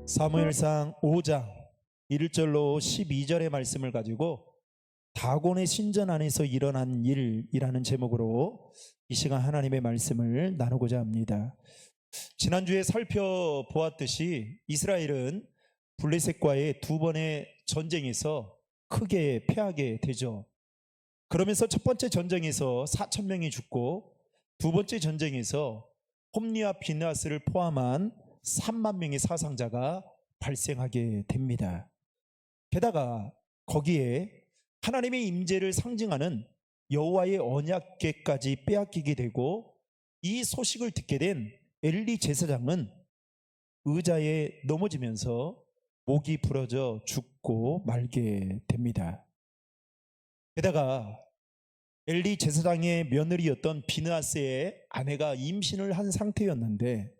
사무엘상 5장 1절로 12절의 말씀을 가지고 다곤의 신전 안에서 일어난 일이라는 제목으로 이 시간 하나님의 말씀을 나누고자 합니다. 지난주에 살펴보았듯이 이스라엘은 블레셋과의 두 번의 전쟁에서 크게 패하게 되죠. 그러면서 첫 번째 전쟁에서 4,000명이 죽고 두 번째 전쟁에서 홈리와 비느하스를 포함한 3만 명의 사상자가 발생하게 됩니다. 게다가 거기에 하나님의 임재를 상징하는 여호와의 언약궤까지 빼앗기게 되고, 이 소식을 듣게 된 엘리 제사장은 의자에 넘어지면서 목이 부러져 죽고 말게 됩니다. 게다가 엘리 제사장의 며느리였던 비느하스의 아내가 임신을 한 상태였는데,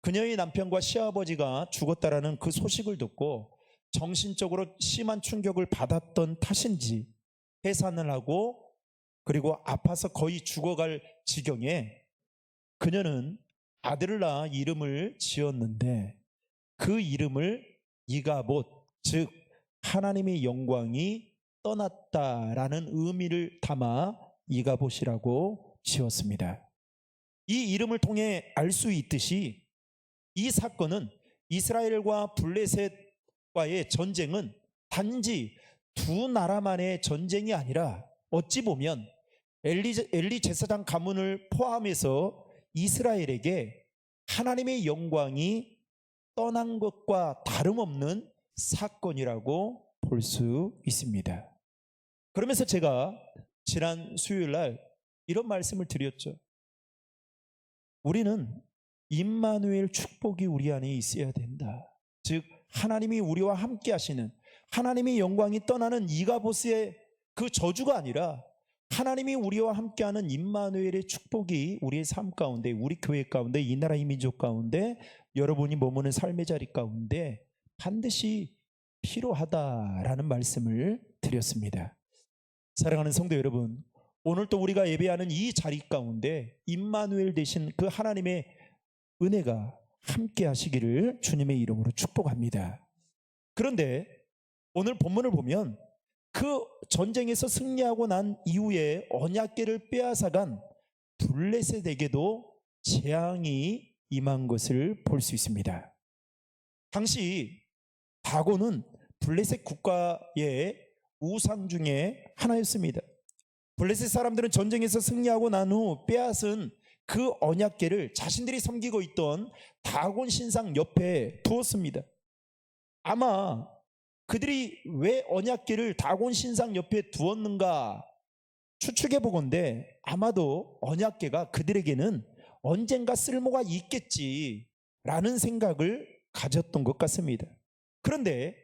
그녀의 남편과 시아버지가 죽었다라는 그 소식을 듣고 정신적으로 심한 충격을 받았던 탓인지 해산을 하고, 그리고 아파서 거의 죽어갈 지경에 그녀는 아들을 낳아 이름을 지었는데, 그 이름을 이가봇, 즉 하나님의 영광이 떠났다라는 의미를 담아 이가봇이라고 지었습니다. 이 이름을 통해 알 수 있듯이 이 사건은 이스라엘과 블레셋과의 전쟁은 단지 두 나라만의 전쟁이 아니라 어찌 보면 엘리 제사장 가문을 포함해서 이스라엘에게 하나님의 영광이 떠난 것과 다름없는 사건이라고 볼 수 있습니다. 그러면서 제가 지난 수요일 날 이런 말씀을 드렸죠. 우리는 임마누엘 축복이 우리 안에 있어야 된다. 즉 하나님이 우리와 함께 하시는, 하나님의 영광이 떠나는 이가봇의 그 저주가 아니라 하나님이 우리와 함께하는 임마누엘의 축복이 우리의 삶 가운데, 우리 교회 가운데, 이 나라의 민족 가운데, 여러분이 머무는 삶의 자리 가운데 반드시 필요하다라는 말씀을 드렸습니다. 사랑하는 성도 여러분, 오늘 또 우리가 예배하는 이 자리 가운데 임마누엘 되신 그 하나님의 은혜가 함께 하시기를 주님의 이름으로 축복합니다. 그런데 오늘 본문을 보면 그 전쟁에서 승리하고 난 이후에 언약궤를 빼앗아간 블레셋에게도 재앙이 임한 것을 볼 수 있습니다. 당시 다곤은 블레셋 국가의 우상 중에 하나였습니다. 블레셋 사람들은 전쟁에서 승리하고 난 후 빼앗은 그 언약궤를 자신들이 섬기고 있던 다곤 신상 옆에 두었습니다. 아마 그들이 왜 언약궤를 다곤 신상 옆에 두었는가 추측해 보건대 아마도 언약궤가 그들에게는 언젠가 쓸모가 있겠지라는 생각을 가졌던 것 같습니다. 그런데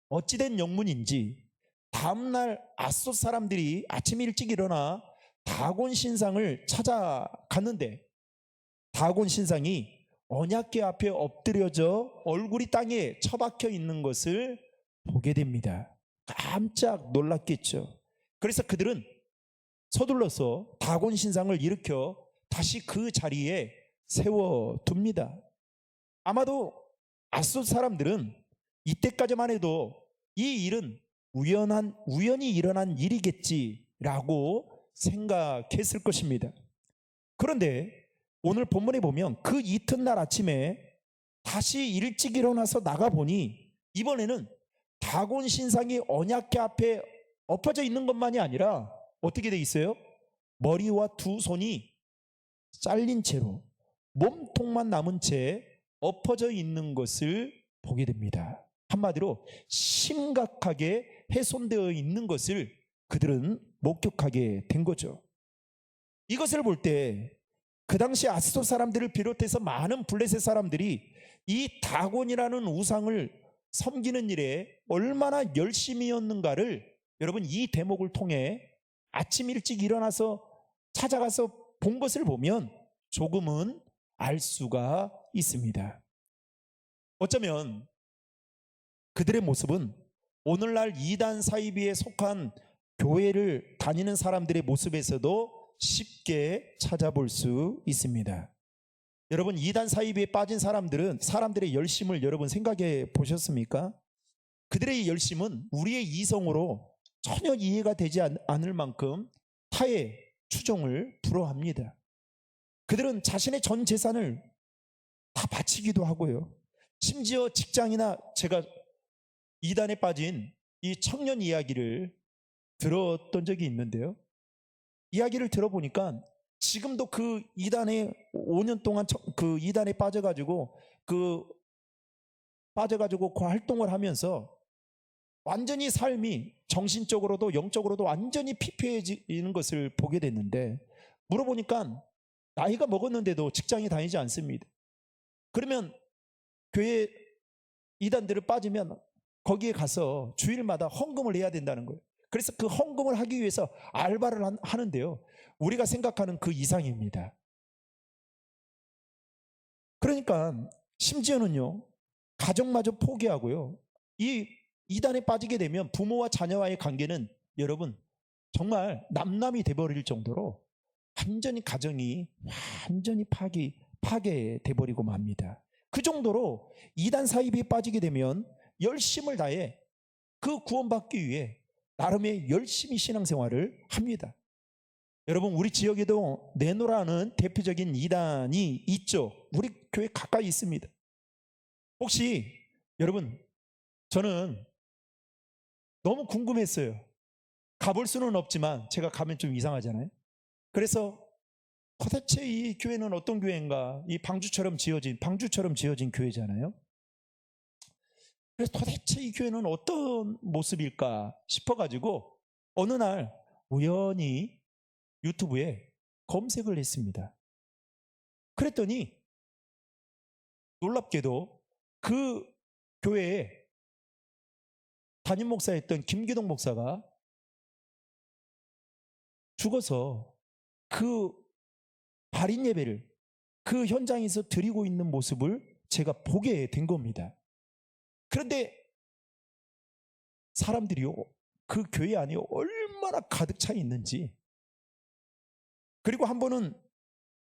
어찌된 영문인지 다음날 앗솥 사람들이 아침 일찍 일어나 다곤 신상을 찾아갔는데 다곤 신상이 언약궤 앞에 엎드려져 얼굴이 땅에 처박혀 있는 것을 보게 됩니다. 깜짝 놀랐겠죠. 그래서 그들은 서둘러서 다곤 신상을 일으켜 다시 그 자리에 세워둡니다. 아마도 앗솥 사람들은 이때까지만 해도 이 일은 우연히 일어난 일이겠지라고 생각했을 것입니다. 그런데 오늘 본문에 보면 그 이튿날 아침에 다시 일찍 일어나서 나가보니 이번에는 다곤 신상이 언약궤 앞에 엎어져 있는 것만이 아니라 어떻게 돼 있어요? 머리와 두 손이 잘린 채로 몸통만 남은 채 엎어져 있는 것을 보게 됩니다. 한마디로 심각하게 훼손되어 있는 것을 그들은 목격하게 된 거죠. 이것을 볼 때 그 당시 앗솥 사람들을 비롯해서 많은 블레셋 사람들이 이 다곤이라는 우상을 섬기는 일에 얼마나 열심이었는가를 여러분 이 대목을 통해 아침 일찍 일어나서 찾아가서 본 것을 보면 조금은 알 수가 있습니다. 어쩌면 그들의 모습은 오늘날 이단 사이비에 속한 교회를 다니는 사람들의 모습에서도 쉽게 찾아볼 수 있습니다. 여러분, 이단 사이비에 빠진 사람들의 열심을 여러분 생각해 보셨습니까? 그들의 열심은 우리의 이성으로 전혀 이해가 되지 않을 만큼 타의 추종을 불허합니다. 그들은 자신의 전 재산을 다 바치기도 하고요. 심지어 직장이나, 제가 이단에 빠진 이 청년 이야기를 들었던 적이 있는데요. 이야기를 들어보니까 지금도 그 이단에 5년 동안 그 이단에 빠져가지고 그 활동을 하면서 완전히 삶이 정신적으로도 영적으로도 완전히 피폐해지는 것을 보게 됐는데, 물어보니까 나이가 먹었는데도 직장에 다니지 않습니다. 그러면 교회 이단들을 빠지면 거기에 가서 주일마다 헌금을 해야 된다는 거예요. 그래서 그 헌금을 하기 위해서 알바를 하는데요, 우리가 생각하는 그 이상입니다. 그러니까 심지어는요, 가정마저 포기하고요, 이 이단에 빠지게 되면 부모와 자녀와의 관계는 여러분 정말 남남이 돼버릴 정도로 완전히 가정이 완전히 파괴돼 버리고 맙니다. 그 정도로 이단 사이비에 빠지게 되면 열심을 다해 그 구원받기 위해 나름의 열심히 신앙생활을 합니다. 여러분, 우리 지역에도 네노라는 대표적인 이단이 있죠. 우리 교회 가까이 있습니다. 혹시 여러분, 저는 너무 궁금했어요. 가볼 수는 없지만 제가 가면 좀 이상하잖아요. 그래서 도대체 이 교회는 어떤 교회인가? 이 방주처럼 지어진 교회잖아요. 그래서 도대체 이 교회는 어떤 모습일까 싶어가지고 어느 날 우연히 유튜브에 검색을 했습니다. 그랬더니 놀랍게도 그 교회에 담임 목사였던 김기동 목사가 죽어서 그 발인 예배를 그 현장에서 드리고 있는 모습을 제가 보게 된 겁니다. 그런데 사람들이요, 그 교회 안에 얼마나 가득 차 있는지, 그리고 한 번은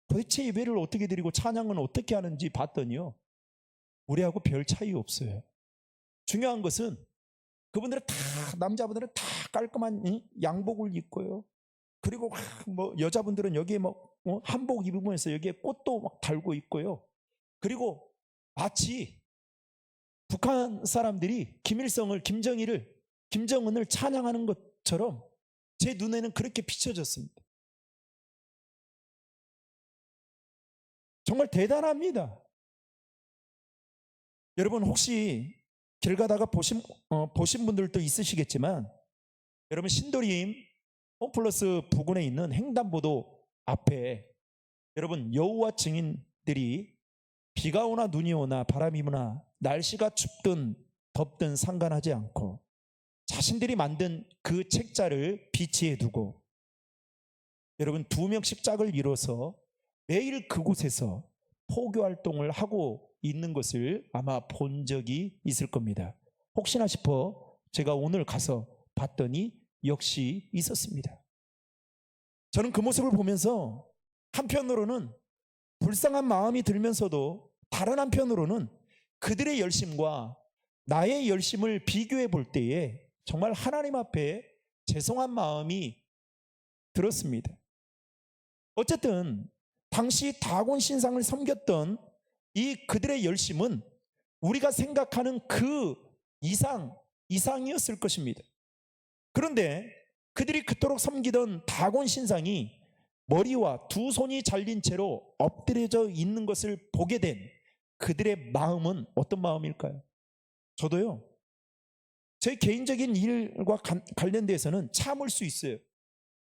도대체 예배를 어떻게 드리고 찬양은 어떻게 하는지 봤더니요, 우리하고 별 차이 없어요. 중요한 것은 그분들은 다, 남자분들은 다 깔끔한 양복을 입고요, 그리고 뭐 여자분들은 여기에 뭐 한복 입으면서 여기에 꽃도 막 달고 있고요, 그리고 마치 북한 사람들이 김정은을 찬양하는 것처럼 제 눈에는 그렇게 비춰졌습니다. 정말 대단합니다. 여러분, 혹시 길 가다가 보신 분들도 있으시겠지만, 여러분, 신도림 홈플러스 부근에 있는 횡단보도 앞에 여러분, 여호와 증인들이 비가 오나 눈이 오나 바람이 부나 날씨가 춥든 덥든 상관하지 않고 자신들이 만든 그 책자를 비치해 두고 여러분 2명씩 짝을 이뤄서 매일 그곳에서 포교 활동을 하고 있는 것을 아마 본 적이 있을 겁니다. 혹시나 싶어 제가 오늘 가서 봤더니 역시 있었습니다. 저는 그 모습을 보면서 한편으로는 불쌍한 마음이 들면서도 다른 한편으로는 그들의 열심과 나의 열심을 비교해 볼 때에 정말 하나님 앞에 죄송한 마음이 들었습니다. 어쨌든 당시 다곤 신상을 섬겼던 이 그들의 열심은 우리가 생각하는 그 이상이었을 것입니다. 그런데 그들이 그토록 섬기던 다곤 신상이 머리와 2손이 잘린 채로 엎드려져 있는 것을 보게 된 그들의 마음은 어떤 마음일까요? 저도요, 제 개인적인 일과 관련돼서는 참을 수 있어요.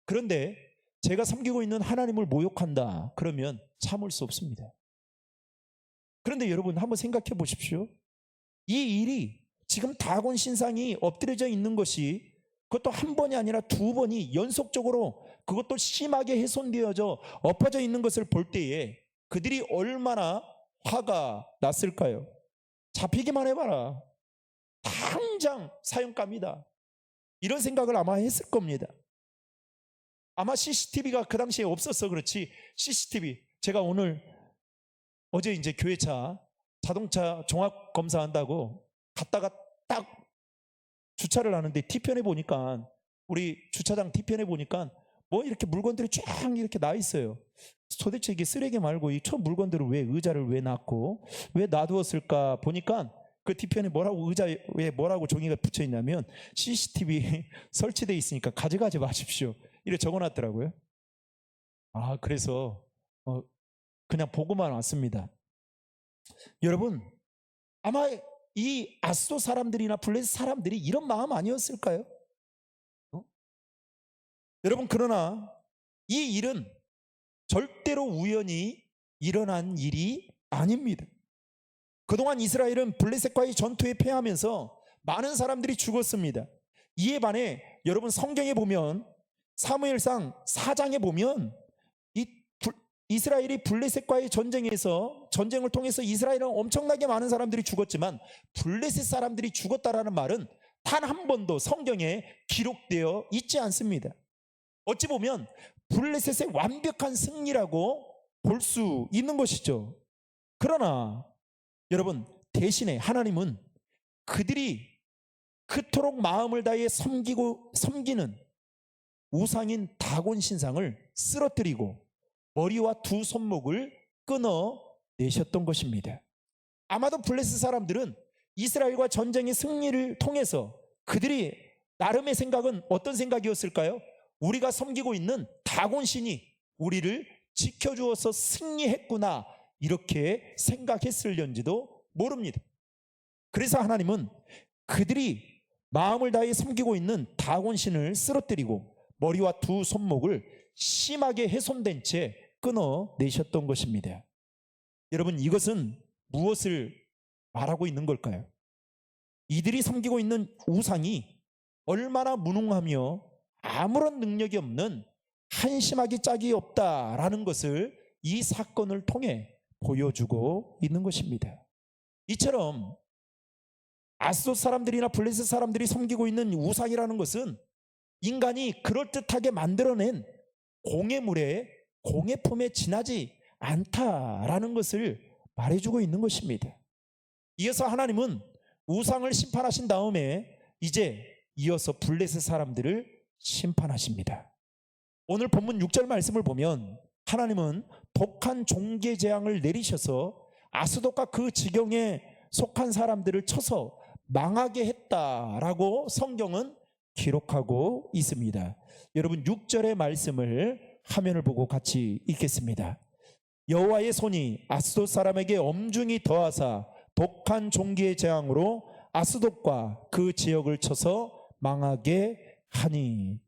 그런데 제가 섬기고 있는 하나님을 모욕한다 그러면 참을 수 없습니다. 그런데 여러분, 한번 생각해 보십시오. 이 일이 지금 다곤 신상이 엎드려져 있는 것이 그것도 한 번이 아니라 2번이 연속적으로 그것도 심하게 훼손되어져 엎어져 있는 것을 볼 때에 그들이 얼마나 화가 났을까요? 잡히기만 해봐라, 당장 사형감이다, 이런 생각을 아마 했을 겁니다. 아마 CCTV가 그 당시에 없었어 그렇지, CCTV, 제가 오늘 어제 이제 교회차 자동차 종합 검사한다고 갔다가 딱 주차를 하는데 뒤편에 보니까, 우리 주차장 뒤편에 보니까 뭐 이렇게 물건들이 쫙 이렇게 나 있어요. 도대체 이게 쓰레기 말고 이 저 물건들을 왜, 의자를 왜 놨고 왜 놔두었을까 보니까 그 뒤편에 뭐라고, 의자에 뭐라고 종이가 붙여 있냐면 CCTV 설치되어 있으니까 가져가지 마십시오, 이렇게 적어놨더라고요. 그래서 그냥 보고만 왔습니다. 여러분, 아마 이 아스도 사람들이나 블레셋 사람들이 이런 마음 아니었을까요? 여러분, 그러나 이 일은 절대로 우연히 일어난 일이 아닙니다. 그동안 이스라엘은 블레셋과의 전투에 패하면서 많은 사람들이 죽었습니다. 이에 반해 여러분, 성경에 보면, 사무엘상 4장에 보면 이스라엘이 블레셋과의 전쟁을 통해서 이스라엘은 엄청나게 많은 사람들이 죽었지만 블레셋 사람들이 죽었다라는 말은 단 한 번도 성경에 기록되어 있지 않습니다. 어찌 보면 블레셋의 완벽한 승리라고 볼 수 있는 것이죠. 그러나 여러분, 대신에 하나님은 그들이 그토록 마음을 다해 섬기는 우상인 다곤 신상을 쓰러뜨리고 머리와 두 손목을 끊어내셨던 것입니다. 아마도 블레셋 사람들은 이스라엘과 전쟁의 승리를 통해서 그들이 나름의 생각은 어떤 생각이었을까요? 우리가 섬기고 있는 다곤 신이 우리를 지켜주어서 승리했구나, 이렇게 생각했을런지도 모릅니다. 그래서 하나님은 그들이 마음을 다해 섬기고 있는 다곤 신을 쓰러뜨리고 머리와 두 손목을 심하게 훼손된 채 끊어내셨던 것입니다. 여러분, 이것은 무엇을 말하고 있는 걸까요? 이들이 섬기고 있는 우상이 얼마나 무능하며 아무런 능력이 없는 한심하기 짝이 없다라는 것을 이 사건을 통해 보여주고 있는 것입니다. 이처럼 아스돗 사람들이나 블레셋 사람들이 섬기고 있는 우상이라는 것은 인간이 그럴듯하게 만들어낸 공예품에 지나지 않다라는 것을 말해주고 있는 것입니다. 이어서 하나님은 우상을 심판하신 다음에 이제 이어서 블레셋 사람들을 심판하십니다. 오늘 본문 6절 말씀을 보면 하나님은 독한 종계 재앙을 내리셔서 아스돗과 그 지경에 속한 사람들을 쳐서 망하게 했다라고 성경은 기록하고 있습니다. 여러분, 6절의 말씀을 화면을 보고 같이 읽겠습니다. 여호와의 손이 아스돗 사람에게 엄중히 더하사 독한 종기의 재앙으로 아스돗과 그 지역을 쳐서 망하게 하니.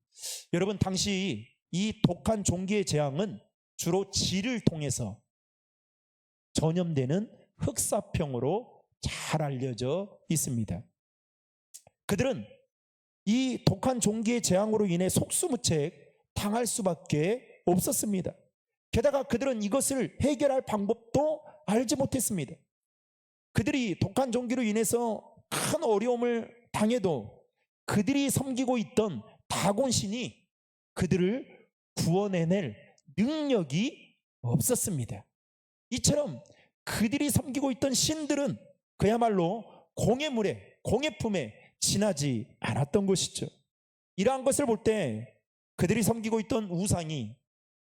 여러분, 당시 이 독한 종기의 재앙은 주로 지를 통해서 전염되는 흑사병으로 잘 알려져 있습니다. 그들은 이 독한 종기의 재앙으로 인해 속수무책 당할 수밖에 없었습니다. 게다가 그들은 이것을 해결할 방법도 알지 못했습니다. 그들이 독한 종기로 인해서 큰 어려움을 당해도 그들이 섬기고 있던 다곤 신이 그들을 구원해낼 능력이 없었습니다. 이처럼 그들이 섬기고 있던 신들은 그야말로 공예품에 지나지 않았던 것이죠. 이러한 것을 볼 때 그들이 섬기고 있던 우상이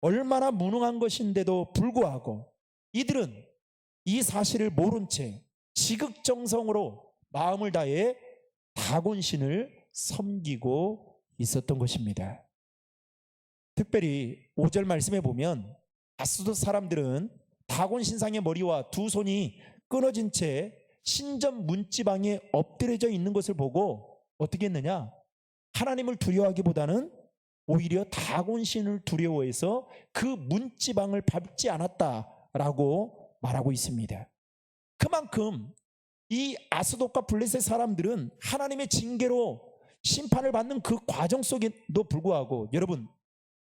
얼마나 무능한 것인데도 불구하고 이들은 이 사실을 모른 채 지극정성으로 마음을 다해 다곤신을 섬기고 있었던 것입니다. 특별히 5절 말씀에 보면 아스돗 사람들은 다곤 신상의 머리와 두 손이 끊어진 채 신전 문지방에 엎드려져 있는 것을 보고 어떻게 했느냐? 하나님을 두려워하기보다는 오히려 다곤 신을 두려워해서 그 문지방을 밟지 않았다라고 말하고 있습니다. 그만큼 이 아스돗과 블레셋 사람들은 하나님의 징계로 심판을 받는 그 과정 속에도 불구하고, 여러분,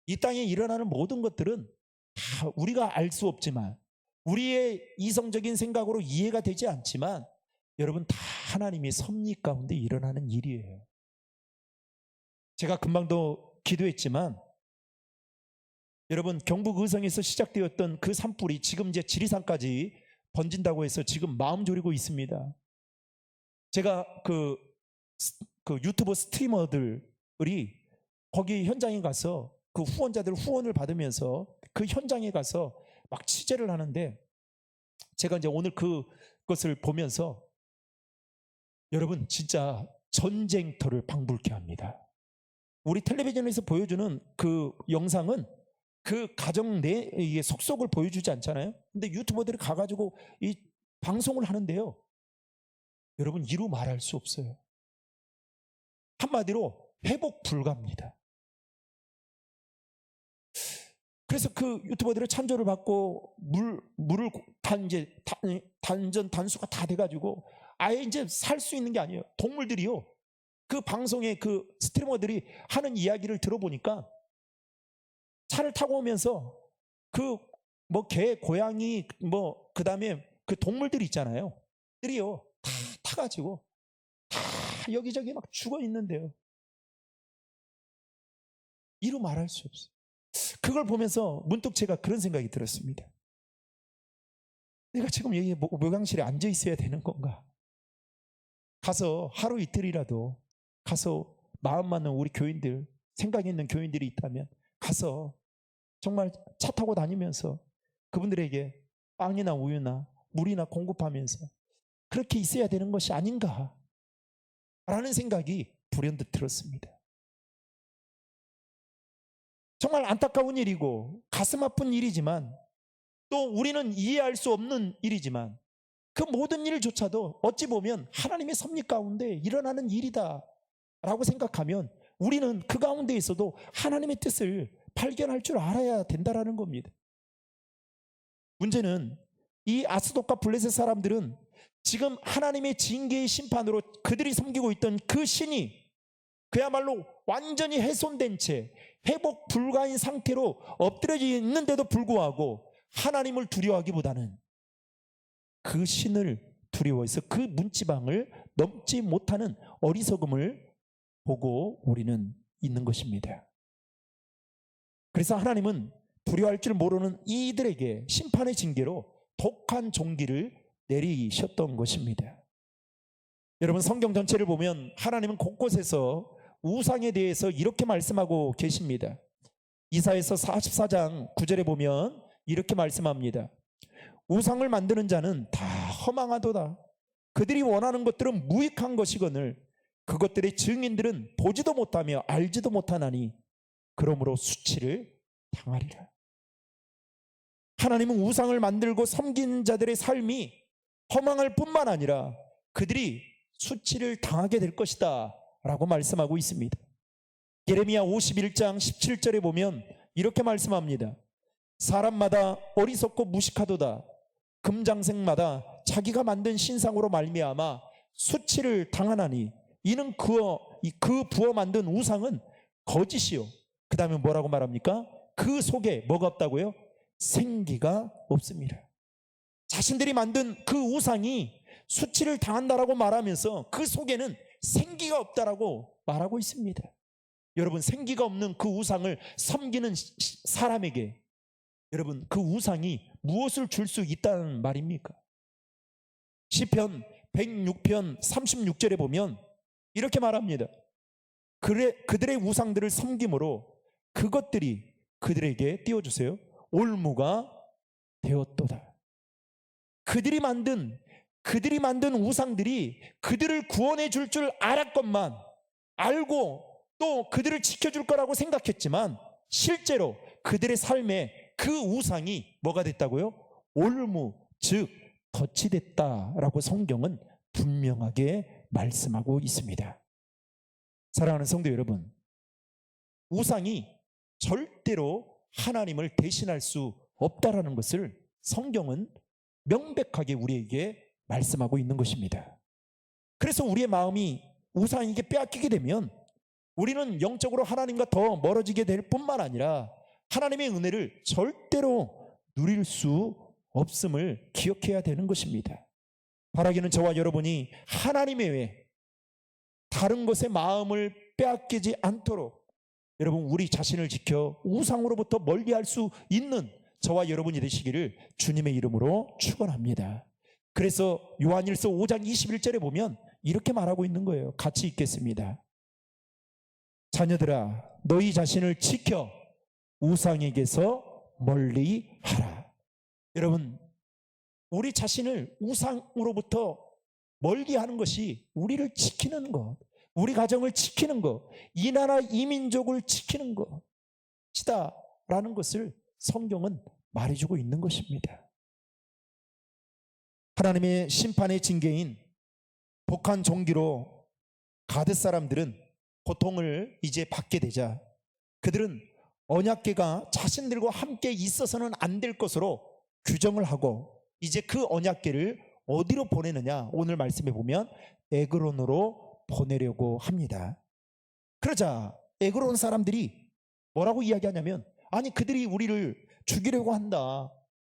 이 땅에 일어나는 모든 것들은 다 우리가 알 수 없지만, 우리의 이성적인 생각으로 이해가 되지 않지만, 여러분, 다 하나님의 섭리 가운데 일어나는 일이에요. 제가 금방도 기도했지만, 여러분, 경북 의성에서 시작되었던 그 산불이 지금 이제 지리산까지 번진다고 해서 지금 마음 졸이고 있습니다. 제가 그 유튜버 스트리머들이 거기 현장에 가서 그 후원자들 후원을 받으면서 그 현장에 가서 막 취재를 하는데, 제가 이제 오늘 그것을 보면서 여러분 진짜 전쟁터를 방불케 합니다. 우리 텔레비전에서 보여주는 그 영상은 그 가정 내 속속을 보여주지 않잖아요. 근데 유튜버들이 가가지고 이 방송을 하는데요, 여러분 이루 말할 수 없어요. 한마디로 회복 불가입니다. 그래서 그 유튜버들의 찬조를 받고 물을 단수가 다 돼가지고 아예 이제 살 수 있는 게 아니에요. 동물들이요, 그 방송에 그 스트리머들이 하는 이야기를 들어보니까 차를 타고 오면서 그 뭐 개, 고양이, 뭐 그 다음에 그 동물들 있잖아요, 들이요 다 타가지고 다 여기저기 막 죽어 있는데요, 이루 말할 수 없어요. 그걸 보면서 문득 제가 그런 생각이 들었습니다. 내가 지금 여기 묘강실에 앉아 있어야 되는 건가? 가서 하루 이틀이라도 가서 마음 맞는 우리 교인들, 생각 있는 교인들이 있다면 가서 정말 차 타고 다니면서 그분들에게 빵이나 우유나 물이나 공급하면서 그렇게 있어야 되는 것이 아닌가 라는 생각이 불현듯 들었습니다. 정말 안타까운 일이고 가슴 아픈 일이지만, 또 우리는 이해할 수 없는 일이지만, 그 모든 일조차도 어찌 보면 하나님의 섭리 가운데 일어나는 일이다 라고 생각하면 우리는 그 가운데에서도 하나님의 뜻을 발견할 줄 알아야 된다라는 겁니다. 문제는 이 아스돗과 블레셋 사람들은 지금 하나님의 징계의 심판으로 그들이 섬기고 있던 그 신이 그야말로 완전히 훼손된 채 회복 불가인 상태로 엎드려져 있는데도 불구하고 하나님을 두려워하기보다는 그 신을 두려워해서 그 문지방을 넘지 못하는 어리석음을 보고 우리는 있는 것입니다. 그래서 하나님은 두려워할 줄 모르는 이들에게 심판의 징계로 독한 종기를 내리셨던 것입니다. 여러분, 성경 전체를 보면 하나님은 곳곳에서 우상에 대해서 이렇게 말씀하고 계십니다. 이사야서 44장 9절에 보면 이렇게 말씀합니다. 우상을 만드는 자는 다 허망하도다. 그들이 원하는 것들은 무익한 것이거늘 그것들의 증인들은 보지도 못하며 알지도 못하나니 그러므로 수치를 당하리라. 하나님은 우상을 만들고 섬긴 자들의 삶이 허망할 뿐만 아니라 그들이 수치를 당하게 될 것이다 라고 말씀하고 있습니다. 예레미야 51장 17절에 보면 이렇게 말씀합니다. 사람마다 어리석고 무식하도다. 금장색마다 자기가 만든 신상으로 말미암아 수치를 당하나니 이는 그 부어 만든 우상은 거짓이요. 그 다음에 뭐라고 말합니까? 그 속에 뭐가 없다고요? 생기가 없습니다. 자신들이 만든 그 우상이 수치를 당한다라고 말하면서 그 속에는 생기가 없다라고 말하고 있습니다. 여러분, 생기가 없는 그 우상을 섬기는 사람에게 여러분, 그 우상이 무엇을 줄 수 있다는 말입니까? 시편 106편 36절에 보면 이렇게 말합니다. 그들의 우상들을 섬김으로 그것들이 그들에게 띄워주세요. 올무가 되었도다. 그들이 만든 우상들이 그들을 구원해 줄 줄 알았건만, 알고 또 그들을 지켜줄 거라고 생각했지만 실제로 그들의 삶에 그 우상이 뭐가 됐다고요? 올무, 즉 덫이 됐다라고 성경은 분명하게 말씀하고 있습니다. 사랑하는 성도 여러분, 우상이 절대로 하나님을 대신할 수 없다라는 것을 성경은 명백하게 우리에게 말씀하고 있는 것입니다. 그래서 우리의 마음이 우상에게 빼앗기게 되면 우리는 영적으로 하나님과 더 멀어지게 될 뿐만 아니라 하나님의 은혜를 절대로 누릴 수 없음을 기억해야 되는 것입니다. 바라기는 저와 여러분이 하나님 외에 다른 것에 마음을 빼앗기지 않도록 여러분, 우리 자신을 지켜 우상으로부터 멀리할 수 있는 저와 여러분이 되시기를 주님의 이름으로 축원합니다. 그래서 요한일서 5장 21절에 보면 이렇게 말하고 있는 거예요. 같이 읽겠습니다. 자녀들아, 너희 자신을 지켜 우상에게서 멀리 하라. 여러분, 우리 자신을 우상으로부터 멀리 하는 것이 우리를 지키는 것, 우리 가정을 지키는 것, 이 나라 이 민족을 지키는 것이다라는 것을 성경은 말해주고 있는 것입니다. 하나님의 심판의 징계인 북한 종기로 가드 사람들은 고통을 이제 받게 되자 그들은 언약궤가 자신들과 함께 있어서는 안 될 것으로 규정을 하고 이제 그 언약궤를 어디로 보내느냐, 오늘 말씀에 보면 에그론으로 보내려고 합니다. 그러자 에그론 사람들이 뭐라고 이야기하냐면, 아니 그들이 우리를 죽이려고 한다.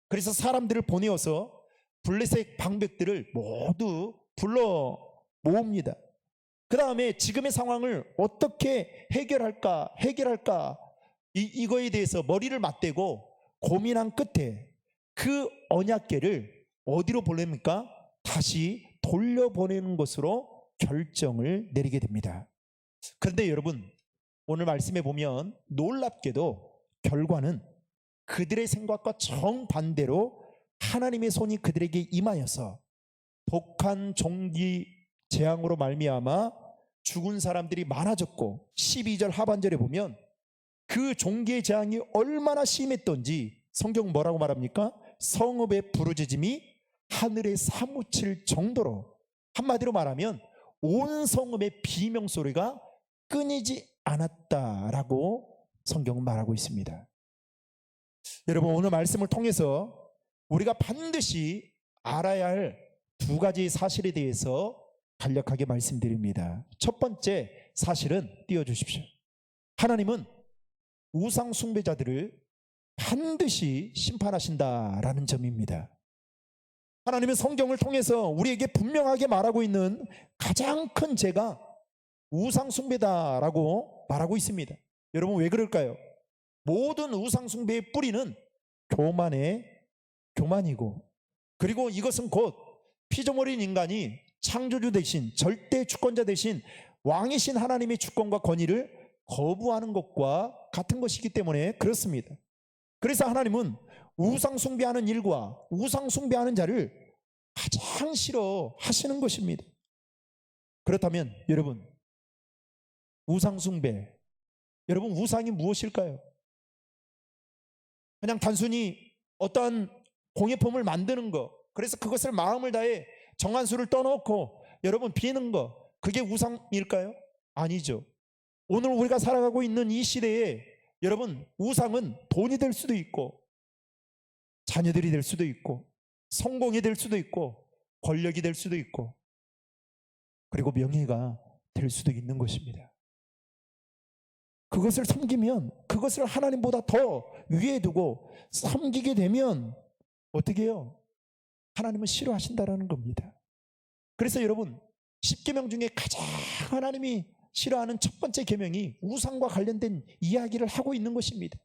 그래서 사람들을 보내어서 블레셋 방백들을 모두 불러 모읍니다. 그 다음에 지금의 상황을 어떻게 해결할까 이거에 대해서 머리를 맞대고 고민한 끝에 그 언약궤를 어디로 보냅니까? 다시 돌려보내는 것으로 결정을 내리게 됩니다. 그런데 여러분, 오늘 말씀에 보면 놀랍게도 결과는 그들의 생각과 정반대로 하나님의 손이 그들에게 임하여서 독한 종기 재앙으로 말미암아 죽은 사람들이 많아졌고, 12절 하반절에 보면 그 종기의 재앙이 얼마나 심했던지 성경 뭐라고 말합니까? 성읍의 부르짖음이 하늘에 사무칠 정도로, 한마디로 말하면 온 성읍의 비명소리가 끊이지 않았다라고 성경은 말하고 있습니다. 여러분, 오늘 말씀을 통해서 우리가 반드시 알아야 할 두 가지 사실에 대해서 간략하게 말씀드립니다. 첫 번째 사실은 띄워주십시오. 하나님은 우상 숭배자들을 반드시 심판하신다라는 점입니다. 하나님은 성경을 통해서 우리에게 분명하게 말하고 있는 가장 큰 죄가 우상 숭배다라고 말하고 있습니다. 여러분, 왜 그럴까요? 모든 우상 숭배의 뿌리는 교만이고, 그리고 이것은 곧 피조물인 인간이 창조주 대신, 절대 주권자 대신 왕이신 하나님의 주권과 권위를 거부하는 것과 같은 것이기 때문에 그렇습니다. 그래서 하나님은 우상 숭배하는 일과 우상 숭배하는 자를 가장 싫어하시는 것입니다. 그렇다면 여러분, 우상 숭배, 여러분 우상이 무엇일까요? 그냥 단순히 어떠한 공예품을 만드는 것, 그래서 그것을 마음을 다해 정한수를 떠놓고 여러분 비는 것, 그게 우상일까요? 아니죠. 오늘 우리가 살아가고 있는 이 시대에 여러분, 우상은 돈이 될 수도 있고, 자녀들이 될 수도 있고, 성공이 될 수도 있고, 권력이 될 수도 있고, 그리고 명예가 될 수도 있는 것입니다. 그것을 섬기면, 그것을 하나님보다 더 위에 두고 섬기게 되면 어떻게 해요? 하나님은 싫어하신다라는 겁니다. 그래서 여러분, 10계명 중에 가장 하나님이 싫어하는 첫 번째 계명이 우상과 관련된 이야기를 하고 있는 것입니다.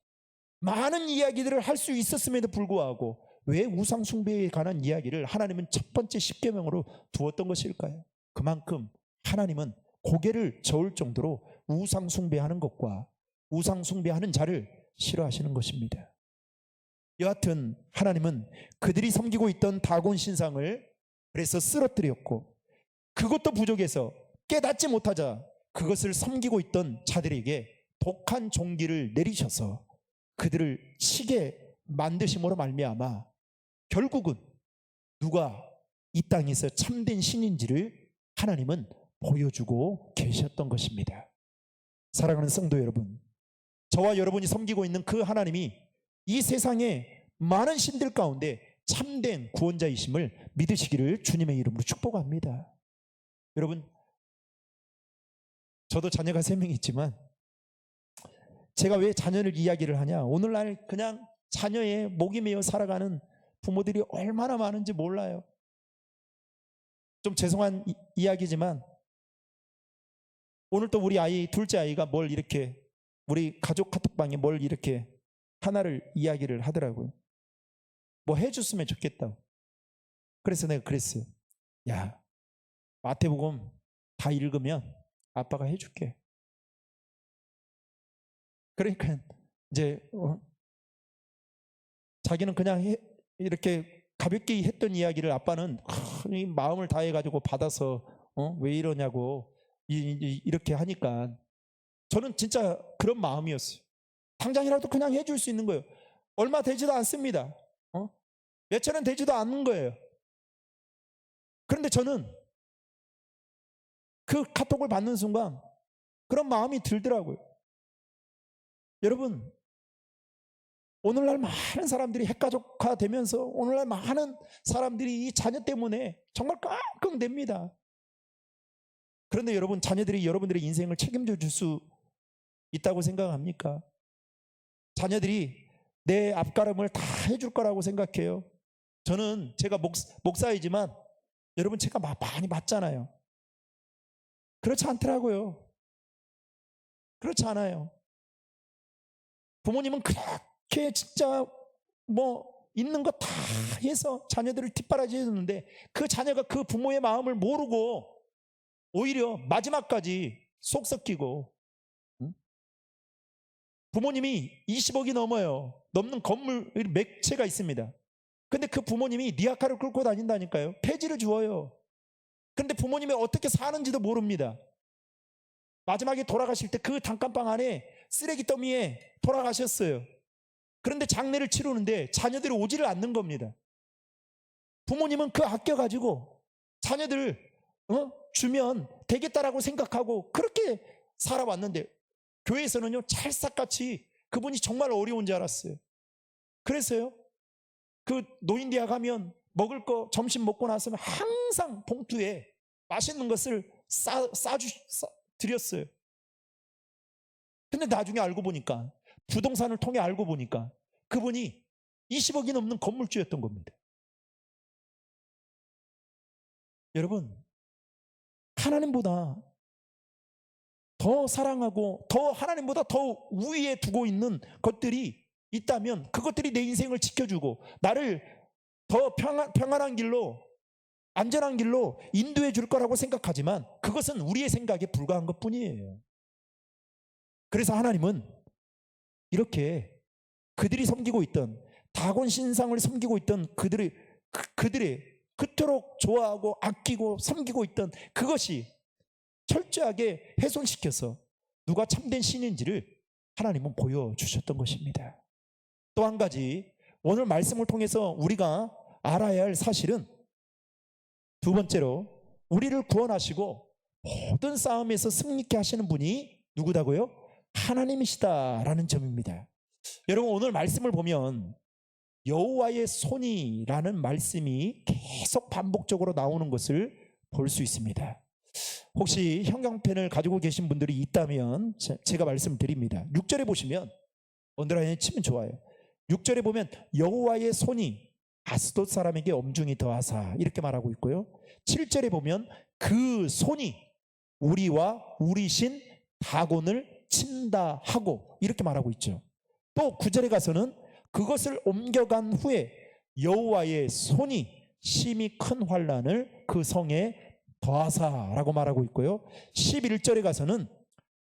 많은 이야기들을 할 수 있었음에도 불구하고 왜 우상 숭배에 관한 이야기를 하나님은 첫 번째 10계명으로 두었던 것일까요? 그만큼 하나님은 고개를 저을 정도로 우상 숭배하는 것과 우상 숭배하는 자를 싫어하시는 것입니다. 여하튼 하나님은 그들이 섬기고 있던 다곤 신상을 그래서 쓰러뜨렸고, 그것도 부족해서 깨닫지 못하자 그것을 섬기고 있던 자들에게 독한 종기를 내리셔서 그들을 치게 만드심으로 말미암아 결국은 누가 이 땅에서 참된 신인지를 하나님은 보여주고 계셨던 것입니다. 사랑하는 성도 여러분, 저와 여러분이 섬기고 있는 그 하나님이 이 세상의 많은 신들 가운데 참된 구원자이심을 믿으시기를 주님의 이름으로 축복합니다. 여러분, 저도 자녀가 3명 있지만 제가 왜 자녀를 이야기를 하냐, 오늘날 그냥 자녀에 목이 메어 살아가는 부모들이 얼마나 많은지 몰라요. 좀 죄송한 이야기지만 오늘 또 우리 아이, 둘째 아이가 뭘 이렇게, 우리 가족 카톡방에 뭘 이렇게 하나를 이야기를 하더라고요. 뭐 해줬으면 좋겠다고. 그래서 내가 그랬어요. 야, 마태복음 다 읽으면 아빠가 해줄게. 그러니까 이제 자기는 그냥 이렇게 가볍게 했던 이야기를 아빠는 이 마음을 다해가지고 받아서 왜 이러냐고 이렇게 하니까 저는 진짜 그런 마음이었어요. 당장이라도 그냥 해줄 수 있는 거예요. 얼마 되지도 않습니다. 몇천 원 되지도 않는 거예요. 그런데 저는 그 카톡을 받는 순간 그런 마음이 들더라고요. 여러분, 오늘날 많은 사람들이 핵가족화 되면서 오늘날 많은 사람들이 이 자녀 때문에 정말 끙끙댑니다. 그런데 여러분, 자녀들이 여러분들의 인생을 책임져 줄 수 있다고 생각합니까? 자녀들이 내 앞가림을 다 해줄 거라고 생각해요. 저는 제가 목사이지만 여러분 제가 많이 맞잖아요. 그렇지 않더라고요. 그렇지 않아요. 부모님은 그렇게 진짜 있는 거 다 해서 자녀들을 뒷바라지 해줬는데 그 자녀가 그 부모의 마음을 모르고 오히려 마지막까지 속 썩히고, 부모님이 20억이 넘는 건물 몇 채가 있습니다. 근데 그 부모님이 리아카를 끌고 다닌다니까요. 폐지를 주어요. 그런데 부모님이 어떻게 사는지도 모릅니다. 마지막에 돌아가실 때 그 단칸방 안에 쓰레기 더미에 돌아가셨어요. 그런데 장례를 치르는데 자녀들이 오지를 않는 겁니다. 부모님은 그 아껴가지고 자녀들 주면 되겠다라고 생각하고 그렇게 살아왔는데, 교회에서는요 찰싹같이 그분이 정말 어려운 줄 알았어요. 그래서요 그 노인대학 가면 먹을 거 점심 먹고 나서는 항상 봉투에 맛있는 것을 드렸어요. 근데 나중에 알고 보니까, 부동산을 통해 알고 보니까 그분이 20억이 넘는 건물주였던 겁니다. 여러분, 하나님보다 더 사랑하고 더 하나님보다 더 우위에 두고 있는 것들이 있다면 그것들이 내 인생을 지켜주고 나를 더 평안한 길로, 안전한 길로 인도해 줄 거라고 생각하지만 그것은 우리의 생각에 불과한 것뿐이에요. 그래서 하나님은 이렇게 그들이 섬기고 있던, 다곤 신상을 섬기고 있던 그들의 그토록 좋아하고 아끼고 섬기고 있던 그것이 철저하게 훼손시켜서 누가 참된 신인지를 하나님은 보여주셨던 것입니다. 또 한 가지, 오늘 말씀을 통해서 우리가 알아야 할 사실은, 두 번째로 우리를 구원하시고 모든 싸움에서 승리케 하시는 분이 누구다고요? 하나님이시다라는 점입니다. 여러분, 오늘 말씀을 보면 여호와의 손이라는 말씀이 계속 반복적으로 나오는 것을 볼 수 있습니다. 혹시 형광펜을 가지고 계신 분들이 있다면 제가 말씀드립니다. 6절에 보시면, 언더라인에 치면 좋아요. 6절에 보면 여호와의 손이 아스돗 사람에게 엄중히 더하사 이렇게 말하고 있고요. 7절에 보면 그 손이 우리와 우리 신 다곤을 친다 하고 이렇게 말하고 있죠. 또 9절에 가서는 그것을 옮겨간 후에 여호와의 손이 심히 큰 환난을 그 성에 더하사라고 말하고 있고요. 11절에 가서는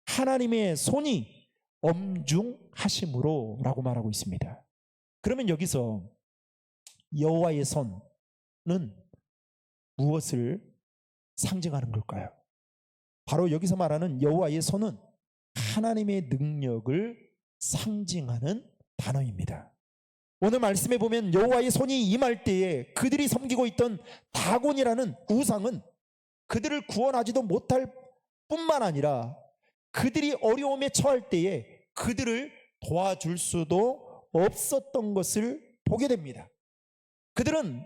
하나님의 손이 엄중하심으로 라고 말하고 있습니다. 그러면 여기서 여호와의 손은 무엇을 상징하는 걸까요? 바로 여기서 말하는 여호와의 손은 하나님의 능력을 상징하는 단어입니다. 오늘 말씀에 보면 여호와의 손이 임할 때에 그들이 섬기고 있던 다곤이라는 우상은 그들을 구원하지도 못할 뿐만 아니라 그들이 어려움에 처할 때에 그들을 도와줄 수도 없었던 것을 보게 됩니다. 그들은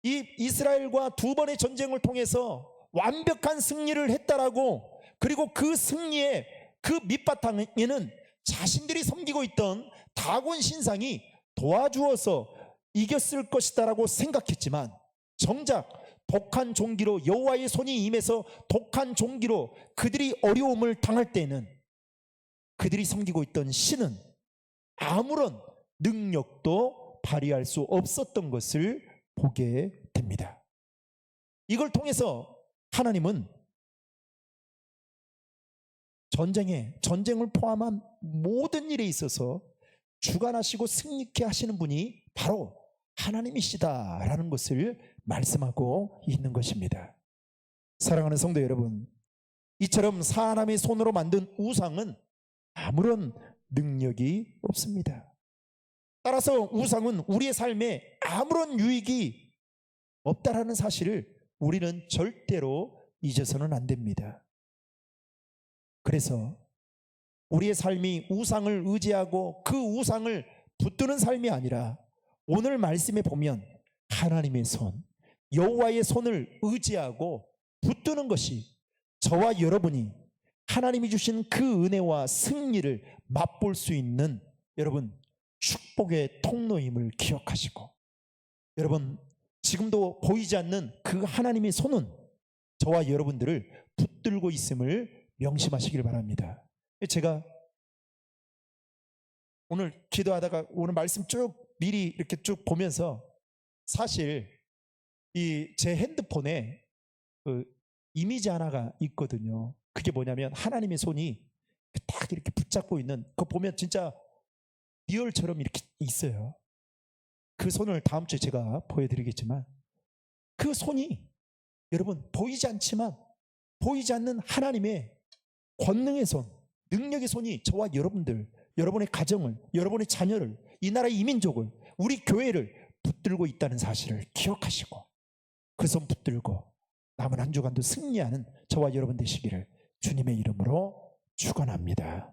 이 이스라엘과 두 번의 전쟁을 통해서 완벽한 승리를 했다라고, 그리고 그 승리의 그 밑바탕에는 자신들이 섬기고 있던 다곤 신상이 도와주어서 이겼을 것이다라고 생각했지만, 정작 독한 종기로 여호와의 손이 임해서 독한 종기로 그들이 어려움을 당할 때에는 그들이 섬기고 있던 신은 아무런 능력도 발휘할 수 없었던 것을 보게 됩니다. 이걸 통해서 하나님은 전쟁을 포함한 모든 일에 있어서 주관하시고 승리케 하시는 분이 바로 하나님이시다라는 것을 말씀하고 있는 것입니다. 사랑하는 성도 여러분, 이처럼 사람의 손으로 만든 우상은 아무런 능력이 없습니다. 따라서 우상은 우리의 삶에 아무런 유익이 없다라는 사실을 우리는 절대로 잊어서는 안 됩니다. 그래서 우리의 삶이 우상을 의지하고 그 우상을 붙드는 삶이 아니라 오늘 말씀에 보면 하나님의 손, 여호와의 손을 의지하고 붙드는 것이 저와 여러분이 하나님이 주신 그 은혜와 승리를 맛볼 수 있는 여러분 축복의 통로임을 기억하시고, 여러분 지금도 보이지 않는 그 하나님의 손은 저와 여러분들을 붙들고 있음을 명심하시길 바랍니다. 제가 오늘 기도하다가 오늘 말씀 쭉 미리 이렇게 쭉 보면서 사실 이 제 핸드폰에 그 이미지 하나가 있거든요. 그게 뭐냐면 하나님의 손이 딱 이렇게 붙잡고 있는, 그거 보면 진짜 리얼처럼 이렇게 있어요. 그 손을 다음 주에 제가 보여드리겠지만, 그 손이 여러분 보이지 않지만 보이지 않는 하나님의 권능의 손, 능력의 손이 저와 여러분들, 여러분의 가정을, 여러분의 자녀를, 이 나라의 이민족을, 우리 교회를 붙들고 있다는 사실을 기억하시고 그 손 붙들고 남은 한 주간도 승리하는 저와 여러분 되시기를 주님의 이름으로 축원합니다.